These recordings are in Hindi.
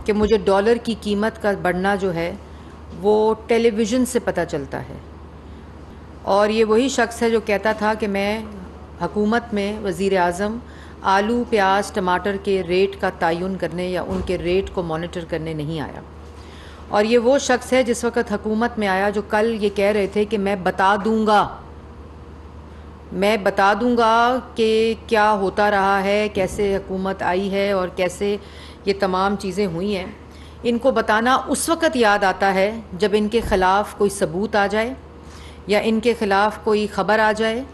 कि मुझे डॉलर की कीमत का बढ़ना जो है वो टेलीविज़न से पता चलता है। और ये वही शख्स है जो कहता था कि मैं हुकूमत में वज़ीर आज़म आलू, प्याज, टमाटर के रेट का तयन करने या उनके रेट को मॉनिटर करने नहीं आया। और ये वो शख्स है जिस वक़्त हुकूमत में आया जो कल ये कह रहे थे कि मैं बता दूंगा कि क्या होता रहा है, कैसे हुकूमत आई है और कैसे ये तमाम चीज़ें हुई हैं। इनको बताना उस वक़्त याद आता है जब इनके ख़िलाफ़ कोई सबूत आ जाए या इनके ख़िलाफ़ कोई ख़बर आ जाए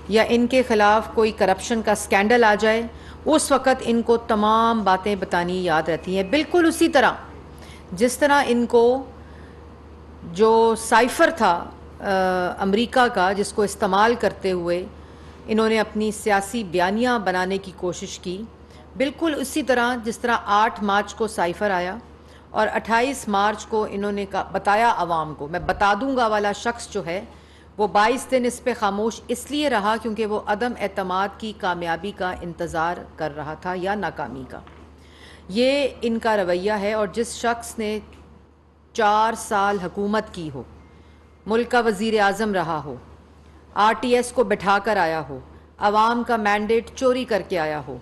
या इनके ख़िलाफ़ कोई करप्शन का स्कैंडल आ जाए। उस वक़्त इनको तमाम बातें बतानी याद रहती हैं, बिल्कुल उसी तरह जिस तरह इनको जो साइफ़र था अमेरिका का, जिसको इस्तेमाल करते हुए इन्होंने अपनी सियासी बयानियाँ बनाने की कोशिश की, बिल्कुल उसी तरह जिस तरह 8 मार्च को साइफ़र आया और 28 मार्च को इन्होंने बताया आवाम को। मैं बता दूंगा वाला शख्स जो है वो 22 दिन इस पे खामोश इसलिए रहा क्योंकि वो अदम एतमाद की कामयाबी का इंतज़ार कर रहा था या नाकामी का। ये इनका रवैया है। और जिस शख्स ने 4 साल हुकूमत की हो, मुल्क का वज़ीर आज़म रहा हो, RTS को बिठा कर आया हो, आवाम का मैंडेट चोरी करके आया हो,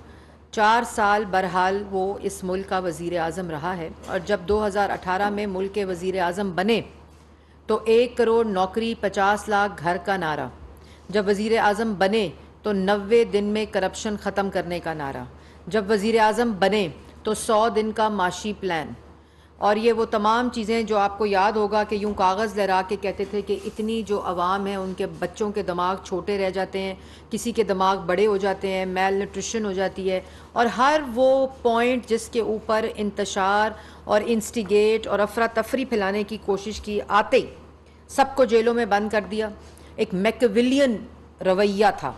4 साल बहरहाल वो इस मुल्क का वज़ीर आज़म रहा है। और जब 2018 में मुल्क के वज़ीर आज़म बने तो 1 करोड़ नौकरी, 50 लाख घर का नारा। जब वज़ीर आज़म बने तो 90 दिन में करप्शन ख़त्म करने का नारा। जब वज़ीर आज़म बने तो 100 दिन का माशी प्लान। और ये वो तमाम चीज़ें जो आपको याद होगा कि यूँ कागज़ लहरा के कहते थे कि इतनी जो आवाम है उनके बच्चों के दिमाग छोटे रह जाते हैं, किसी के दिमाग बड़े हो जाते हैं, मेल न्यूट्रिशन हो जाती है। और हर वो पॉइंट जिसके ऊपर इंतशार और इंस्टिगेट और अफरा तफरी फैलाने की कोशिश की, आते सबको जेलों में बंद कर दिया। एक मैकियावेलियन रवैया था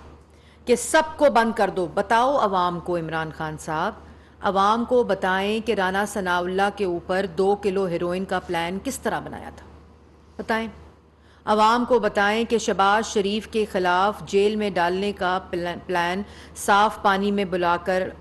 कि सबको बंद कर दो। बताओ आवाम को, इमरान खान साहब, आवाम को बताएं कि राना सनाउल्लाह के ऊपर 2 किलो हेरोइन का प्लान किस तरह बनाया था। बताएं आवाम को, बताएं कि शहबाज शरीफ के ख़िलाफ़ जेल में डालने का प्लान साफ़ पानी में बुलाकर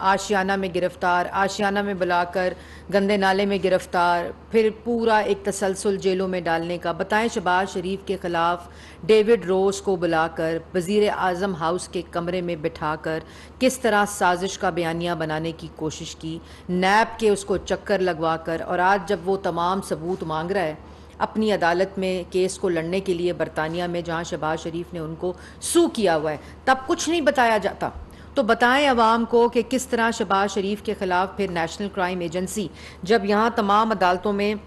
आशियाना में गिरफ़्तार, आशियाना में बुलाकर गंदे नाले में गिरफ़्तार, फिर पूरा एक तसलसल जेलों में डालने का। बताएं शहबाज शरीफ के ख़िलाफ़ डेविड रोज़ को बुलाकर वज़ीर आज़म हाउस के कमरे में बिठाकर किस तरह साजिश का बयानिया बनाने की कोशिश की, नैब के उसको चक्कर लगवा कर। और आज जब वो तमाम सबूत मांग रहा है अपनी अदालत में केस को लड़ने के लिए बरतानिया में, जहां शहबाज शरीफ ने उनको सू किया हुआ है, तब कुछ नहीं बताया जाता। तो बताएं आवाम को कि किस तरह शहबाज शरीफ के ख़िलाफ़ फिर नेशनल क्राइम एजेंसी जब यहाँ तमाम अदालतों में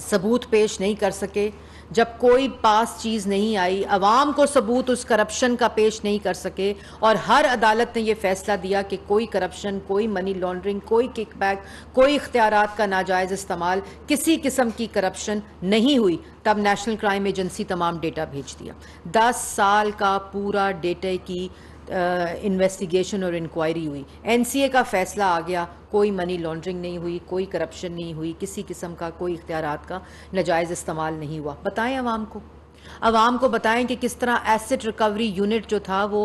सबूत पेश नहीं कर सके, जब कोई पास चीज़ नहीं आई, अवाम को सबूत उस करप्शन का पेश नहीं कर सके, और हर अदालत ने यह फैसला दिया कि कोई करप्शन, कोई मनी लॉन्ड्रिंग, कोई किकबैक, कोई इख्तियारात का नाजायज़ इस्तेमाल, किसी किस्म की करप्शन नहीं हुई, तब नेशनल क्राइम एजेंसी तमाम डेटा भेज दिया। 10 साल का पूरा डेटा की इन्वेस्टिगेशन और इंक्वायरी हुई, NCA का फैसला आ गया, कोई मनी लॉन्ड्रिंग नहीं हुई, कोई करप्शन नहीं हुई, किसी किस्म का कोई इख्तियारात का नाजायज़ इस्तेमाल नहीं हुआ। बताएं आवाम को बताएं कि किस तरह एसेट रिकवरी यूनिट जो था वो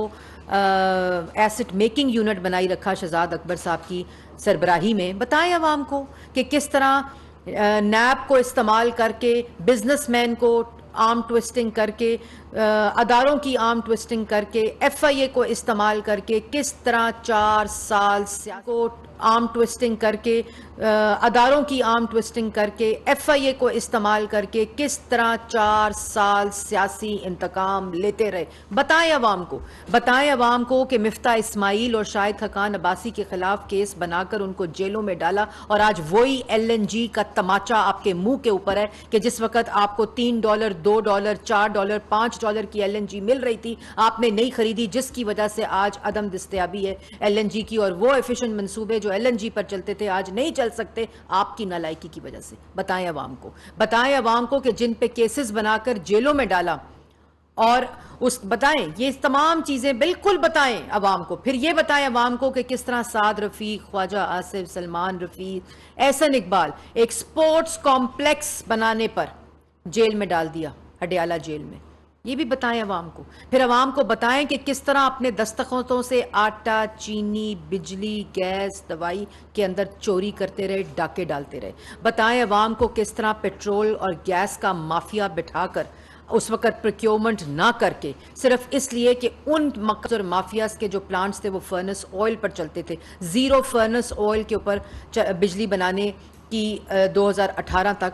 एसेट मेकिंग यूनिट बनाई रखा शहजाद अकबर साहब की सरबराही में। बताएं आवाम को कि किस तरह नैब को इस्तेमाल करके, बिजनेसमैन को आर्म ट्विस्टिंग करके, अदारों की आर्म ट्विस्टिंग करके, FIA को इस्तेमाल करके किस तरह 4 साल को आर्म ट्विस्टिंग करके, अदारों की आर्म ट्विस्टिंग करके, FIA को इस्तेमाल करके किस तरह 4 साल सियासी इंतकाम लेते रहे। बताएं आवाम को कि मिफ्ता इस्माइल और शाहिद खकान अब्बासी के खिलाफ केस बनाकर उनको जेलों में डाला, और आज वही LNG का तमाचा आपके मुंह के ऊपर है कि जिस वक्त आपको $3, $2, $4, $5 की LNG मिल रही थी, आपने नहीं खरीदी, जिसकी वजह से आज अदम दस्तयाबी है LNG की, और वो एफिशिएंट मंसूबे जो LNG पर चलते थे आज नहीं चल सकते आपकी नालायकी की वजह से। बताएं आवाम को कि जिन पे केसेस बनाकर जेलों में डाला, और बताएं ये तमाम चीजें बिल्कुल बताएं आवाम को। फिर ये बताएं आवाम को कि किस तरह साद रफीक, ख्वाजा आसिफ, सलमान रफीक, एहसन इकबाल एक स्पोर्ट्स कॉम्प्लेक्स बनाने पर जेल में डाल दिया, हडियाला जेल में। ये भी बताएं अवाम को। फिर अवाम को बताएं कि किस तरह अपने दस्तखतों से आटा, चीनी, बिजली, गैस, दवाई के अंदर चोरी करते रहे, डाके डालते रहे। बताएं अवाम को किस तरह पेट्रोल और गैस का माफिया बिठाकर उस वक़्त प्रोक्योरमेंट ना करके, सिर्फ इसलिए कि उन मक्कस और माफियाज के जो प्लांट्स थे वो फर्नेस ऑयल पर चलते थे। ज़ीरो फर्नेस ऑयल के ऊपर बिजली बनाने की 2018 तक,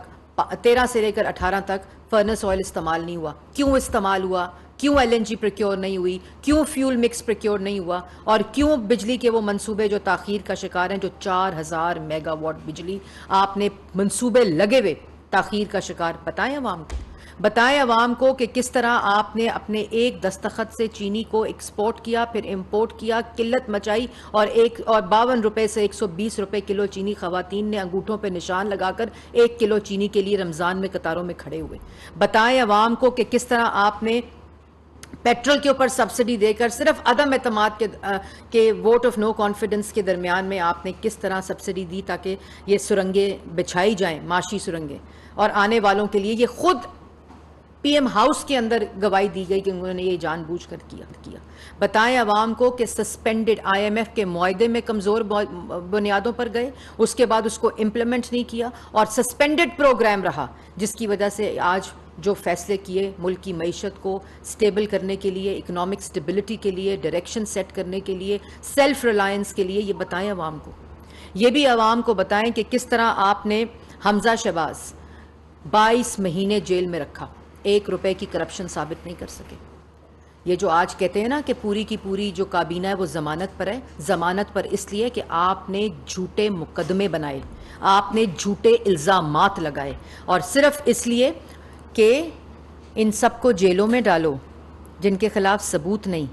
13 से लेकर 18 तक फर्नेस ऑयल इस्तेमाल नहीं हुआ। क्यों इस्तेमाल हुआ? क्यों एलएनजी प्रोक्योर नहीं हुई? क्यों फ्यूल मिक्स प्रोक्योर नहीं हुआ? और क्यों बिजली के वो मंसूबे जो ताखीर का शिकार हैं, जो 4000 मेगावाट बिजली आपने मंसूबे लगे हुए ताखीर का शिकार? बताएं अवाम को, बताएं अवाम को कि किस तरह आपने अपने एक दस्तखत से चीनी को एक्सपोर्ट किया, फिर इंपोर्ट किया, किल्लत मचाई, और 52 रुपए से 120 रुपए किलो चीनी खवातीन ने अंगूठों पे निशान लगाकर 1 किलो चीनी के लिए रमज़ान में कतारों में खड़े हुए। बताएं अवाम को कि किस तरह आपने पेट्रोल के ऊपर सब्सिडी देकर सिर्फ अदम एतमाद के वोट ऑफ नो कॉन्फिडेंस के दरमियान में आपने किस तरह सब्सिडी दी ताकि ये सुरंगें बिछाई जाएं, माशी सुरंगें, और आने वालों के लिए। ये खुद पीएम हाउस के अंदर गवाही दी गई कि उन्होंने ये जानबूझकर किया। बताएं अवाम को कि सस्पेंडेड आईएमएफ के मुआहदे में कमज़ोर बुनियादों पर गए, उसके बाद उसको इम्प्लीमेंट नहीं किया और सस्पेंडेड प्रोग्राम रहा, जिसकी वजह से आज जो फैसले किए मुल्क की मईशत को स्टेबल करने के लिए, इकोनॉमिक स्टेबिलिटी के लिए, डायरेक्शन सेट करने के लिए, सेल्फ रिलायंस के लिए, ये बताएं अवाम को। ये भी अवाम को बताएं कि किस तरह आपने हमजा शहबाज 22 महीने जेल में रखा, 1 रुपए की करप्शन साबित नहीं कर सके। ये जो आज कहते हैं ना कि पूरी की पूरी जो काबीना है वो जमानत पर है, जमानत पर इसलिए कि आपने झूठे मुकदमे बनाए, आपने झूठे इल्ज़ामात लगाए, और सिर्फ इसलिए कि इन सबको जेलों में डालो जिनके खिलाफ सबूत नहीं।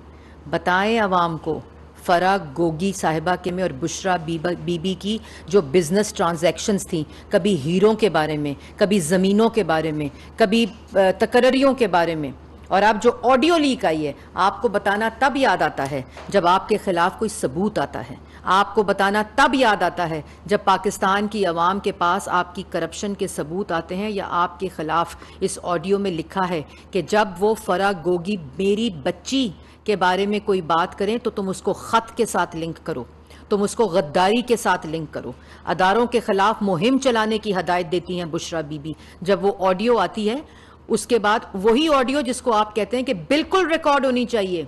बताएं अवाम को फराह गोगी साहिबा के में और बुशरा बीबी की जो बिजनेस ट्रांजैक्शंस थी, कभी हीरों के बारे में, कभी ज़मीनों के बारे में, कभी तकर्रियों के बारे में, और अब जो ऑडियो लीक आई है, आपको बताना तब याद आता है जब आपके खिलाफ कोई सबूत आता है। आपको बताना तब याद आता है जब पाकिस्तान की आवाम के पास आपकी करप्शन के सबूत आते हैं, या आपके खिलाफ इस ऑडियो में लिखा है कि जब वो फराह गोगी मेरी बच्ची के बारे में कोई बात करें तो तुम उसको ख़त के साथ लिंक करो, तुम उसको गद्दारी के साथ लिंक करो। अदारों के खिलाफ मुहिम चलाने की हदायत देती हैं बुशरा बीबी। जब वो ऑडियो आती है, उसके बाद वही ऑडियो जिसको आप कहते हैं कि बिल्कुल रिकॉर्ड होनी चाहिए,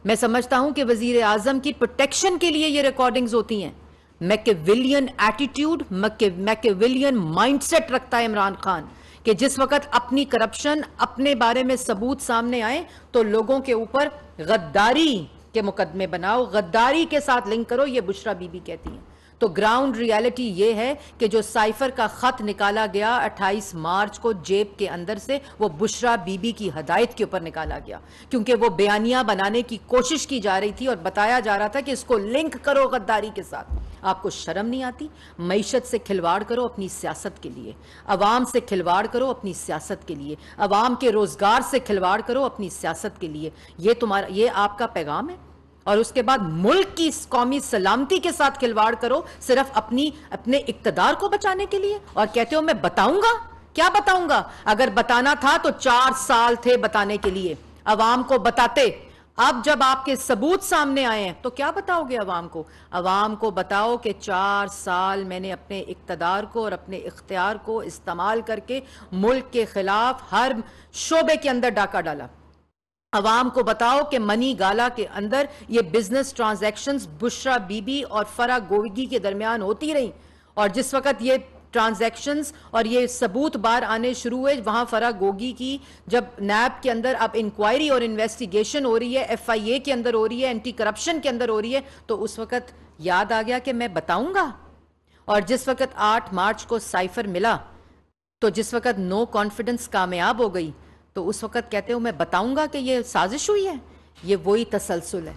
मैं समझता हूं कि वजीर आजम की प्रोटेक्शन के लिए ये रिकॉर्डिंग्स होती हैं। मैकेविलियन एटीट्यूड, मैकेविलियन माइंडसेट रखता है इमरान खान कि जिस वक्त अपनी करप्शन, अपने बारे में सबूत सामने आए तो लोगों के ऊपर गद्दारी के मुकदमे बनाओ, गद्दारी के साथ लिंक करो, ये बुशरा बीबी कहती हैं। तो ग्राउंड रियलिटी ये है कि जो साइफर का खत निकाला गया 28 मार्च को जेब के अंदर से, वो बुशरा बीबी की हदायत के ऊपर निकाला गया, क्योंकि वो बयानिया बनाने की कोशिश की जा रही थी और बताया जा रहा था कि इसको लिंक करो गद्दारी के साथ। आपको शर्म नहीं आती? मईशत से खिलवाड़ करो अपनी सियासत के लिए, अवाम से खिलवाड़ करो अपनी सियासत के लिए, अवाम के रोजगार से खिलवाड़ करो अपनी सियासत के लिए। ये आपका पैगाम है। और उसके बाद मुल्क की कौमी सलामती के साथ खिलवाड़ करो सिर्फ अपने इक्तदार को बचाने के लिए, और कहते हो मैं बताऊंगा। क्या बताऊंगा? अगर बताना था तो 4 साल थे बताने के लिए, अवाम को बताते। अब जब आपके सबूत सामने आए हैं तो क्या बताओगे अवाम को? अवाम को बताओ कि 4 साल मैंने अपने इक्तदार को और अपने इख्तियार को इस्तेमाल करके मुल्क के खिलाफ हर शोबे के अंदर डाका डाला। अवाम को बताओ कि मनी गाला के अंदर ये बिजनेस ट्रांजैक्शंस बुशरा बीबी और फराह गोगी के दरमियान होती रही, और जिस वक्त ये ट्रांजैक्शंस और ये सबूत बार आने शुरू हुए, वहां फराह गोगी की जब नैब के अंदर अब इंक्वायरी और इन्वेस्टिगेशन हो रही है, FIA के अंदर हो रही है, एंटी करप्शन के अंदर हो रही है, तो उस वक्त याद आ गया कि मैं बताऊंगा। और जिस वक्त 8 मार्च को साइफर मिला, तो जिस वक्त नो कॉन्फिडेंस कामयाब हो गई, तो उस वक्त कहते हो मैं बताऊंगा कि ये साजिश हुई है। ये वही तसलसल है,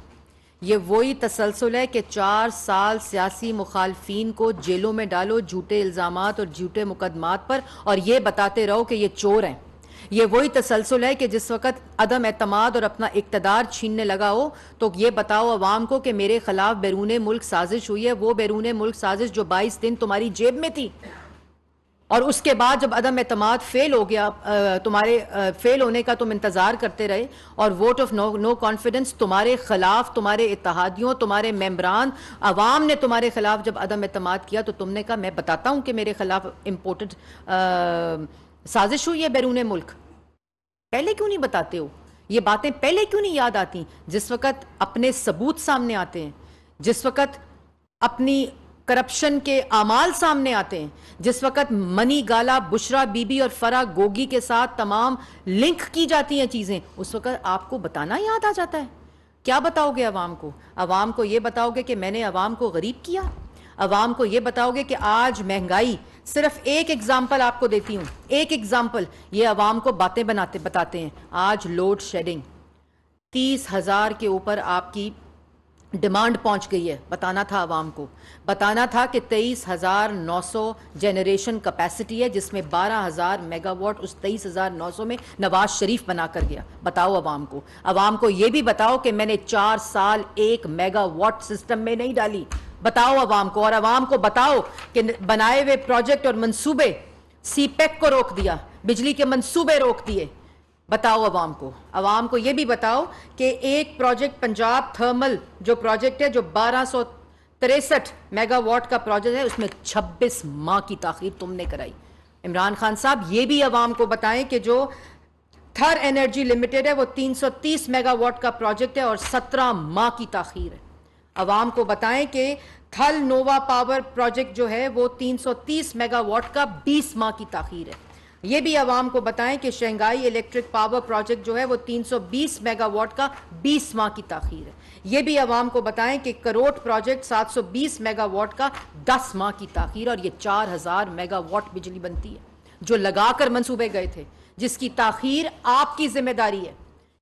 ये वही तसलसल है कि 4 साल सियासी मुखालफीन को जेलों में डालो झूठे इल्ज़ामात और झूठे मुकदमात पर, और ये बताते रहो कि ये चोर हैं। ये वही तसलसल है कि जिस वक्त अदम एतमाद और अपना इक्तदार छीनने लगा हो, तो ये बताओ अवाम को कि मेरे खिलाफ बैरून मुल्क साजिश हुई है, वो बैरून मुल्क साजिश जो 22 दिन तुम्हारी जेब में थी। और उसके बाद जब अदम एतमाद फेल हो गया, तुम्हारे फेल होने का तुम इंतजार करते रहे, और वोट ऑफ नो कॉन्फिडेंस तुम्हारे खिलाफ, तुम्हारे इत्तेहादियों, तुम्हारे मेंबरान, अवाम ने तुम्हारे खिलाफ जब अदम एतमाद किया, तो तुमने कहा मैं बताता हूं कि मेरे खिलाफ इंपोर्टेड साजिश हुई है बैरून मुल्क। पहले क्यों नहीं बताते हो? ये बातें पहले क्यों नहीं याद आती? जिस वक्त अपने सबूत सामने आते हैं, जिस वक्त अपनी करप्शन के आमाल सामने आते हैं, जिस वक्त मनी गाला, बुशरा बीबी और फरा गोगी के साथ तमाम लिंक की जाती हैं चीजें, उस वक्त आपको बताना याद आ जाता है। क्या बताओगे अवाम को? अवाम को यह बताओगे कि मैंने अवाम को गरीब किया? अवाम को यह बताओगे कि आज महंगाई, सिर्फ एक एग्जाम्पल आपको देती हूं, एक एग्जाम्पल, ये अवाम को बातें बताते हैं। आज लोड शेडिंग 30,000 के ऊपर आपकी डिमांड पहुंच गई है। बताना था अवाम को, बताना था कि 23,900 जनरेशन कैपेसिटी है, जिसमें 12,000 मेगावाट उस 23,900 में नवाज शरीफ बना कर गया। बताओ अवाम को, अवाम को यह भी बताओ कि मैंने 4 साल 1 मेगावाट सिस्टम में नहीं डाली। बताओ अवाम को, और अवाम को बताओ कि बनाए हुए प्रोजेक्ट और मंसूबे, सीपेक को रोक दिया, बिजली के मंसूबे रोक दिए। बताओ अवाम को यह भी बताओ कि एक प्रोजेक्ट पंजाब थर्मल जो प्रोजेक्ट है, जो 1263 मेगावाट का प्रोजेक्ट है, उसमें 26 माह की ताखीर तुमने कराई। इमरान खान साहब ये भी अवाम को बताएं कि जो थर एनर्जी लिमिटेड है वो 330 मेगावाट का प्रोजेक्ट है और 17 माह की ताखीर है। अवाम को बताएं कि थल नोवा पावर प्रोजेक्ट जो है वो 330 मेगावाट का 20 माह की ताखीर है। यह भी अवाम को बताएं कि शंघाई इलेक्ट्रिक पावर प्रोजेक्ट जो है वो 320 मेगावाट का 20 माह की ताखीर है। यह भी अवाम को बताएं कि करोट प्रोजेक्ट 720 मेगावाट का 10 माह की ताखीर, और ये 4,000 मेगावाट बिजली बनती है जो लगाकर मंसूबे गए थे, जिसकी ताखीर आपकी जिम्मेदारी है।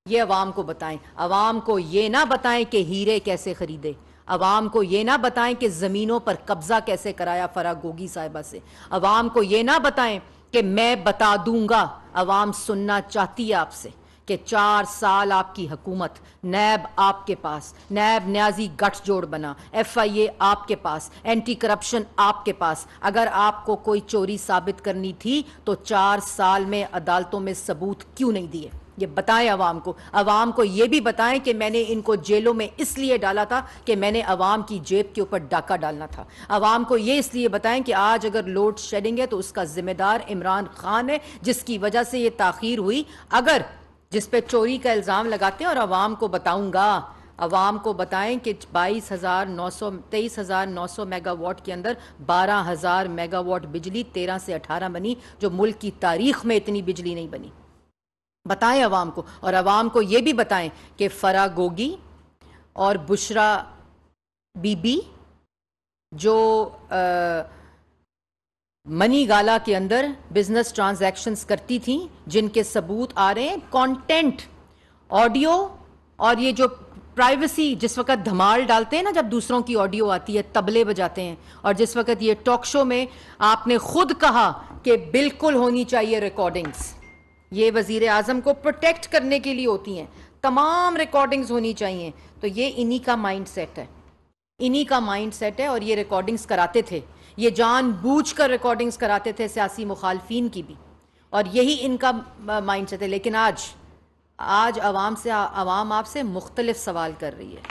ये अवाम को बताएं। अवाम को ये ना बताएं कि हीरे कैसे खरीदे, अवाम को ये ना बताएं कि जमीनों पर कब्जा कैसे कराया फरा गोगी साहिबा से, अवाम को ये ना बताएं कि मैं बता दूंगा। अवाम सुनना चाहती है आपसे कि 4 साल आपकी हुकूमत, नैब आपके पास, नैब न्याजी गठजोड़ बना, FIA आपके पास, एंटी करप्शन आपके पास। अगर आपको कोई चोरी साबित करनी थी तो 4 साल में अदालतों में सबूत क्यों नहीं दिए? ये बताएं अवाम को। अवाम को ये भी बताएं कि मैंने इनको जेलों में इसलिए डाला था कि मैंने अवाम की जेब के ऊपर डाका डालना था। अवाम को ये इसलिए बताएं कि आज अगर लोड शेडिंग है तो उसका जिम्मेदार इमरान खान है, जिसकी वजह से ये ताखीर हुई। अगर जिस पे चोरी का इल्ज़ाम लगाते हैं, और अवाम को बताऊंगा, अवाम को बताएं कि 23,900 मेगावाट के अंदर 12,000 मेगावाट बिजली 13 से 18 बनी, जो मुल्क की तारीख में इतनी बिजली नहीं बनी। बताएं अवाम को, और अवाम को यह भी बताएं कि फरा गोगी और बुशरा बीबी जो मनी गाला के अंदर बिजनेस ट्रांजैक्शंस करती थी, जिनके सबूत आ रहे हैं, कंटेंट, ऑडियो, और ये जो प्राइवेसी, जिस वक्त धमाल डालते हैं ना, जब दूसरों की ऑडियो आती है, तबले बजाते हैं, और जिस वक्त ये टॉक शो में आपने खुद कहा कि बिल्कुल होनी चाहिए रिकॉर्डिंग्स, ये वजीर आजम को प्रोटेक्ट करने के लिए होती हैं, तमाम रिकॉर्डिंग्स होनी चाहिए। तो ये इन्हीं का माइंड सेट है, इन्हीं का माइंड सेट है, और ये रिकॉर्डिंग्स कराते थे, ये जानबूझकर रिकॉर्डिंग्स कराते थे सियासी मुखालफीन की भी, और यही इनका माइंड सेट है। लेकिन आज अवाम आपसे मुख्तलिफ सवाल कर रही है।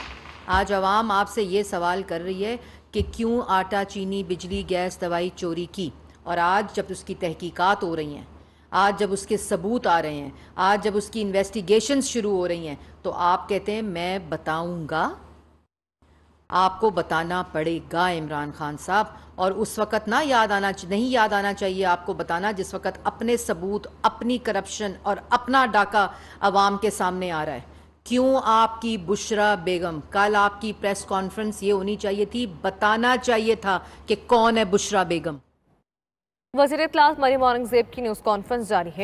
आज अवाम आपसे ये सवाल कर रही है कि क्यों आटा, चीनी, बिजली, गैस, दवाई चोरी की। और आज जब उसकी तहकीकात हो रही हैं, आज जब उसके सबूत आ रहे हैं, आज जब उसकी इन्वेस्टिगेशंस शुरू हो रही हैं, तो आप कहते हैं मैं बताऊंगा। आपको बताना पड़ेगा इमरान खान साहब, और उस वक़्त नहीं याद आना चाहिए आपको बताना जिस वक़्त अपने सबूत, अपनी करप्शन और अपना डाका अवाम के सामने आ रहा है। क्यों आपकी बुशरा बेगम, कल आपकी प्रेस कॉन्फ्रेंस ये होनी चाहिए थी, बताना चाहिए था कि कौन है बुशरा बेगम। वज़ीर इत्तलात मरियम औरंगज़ेब की न्यूज़ कॉन्फ्रेंस जारी है।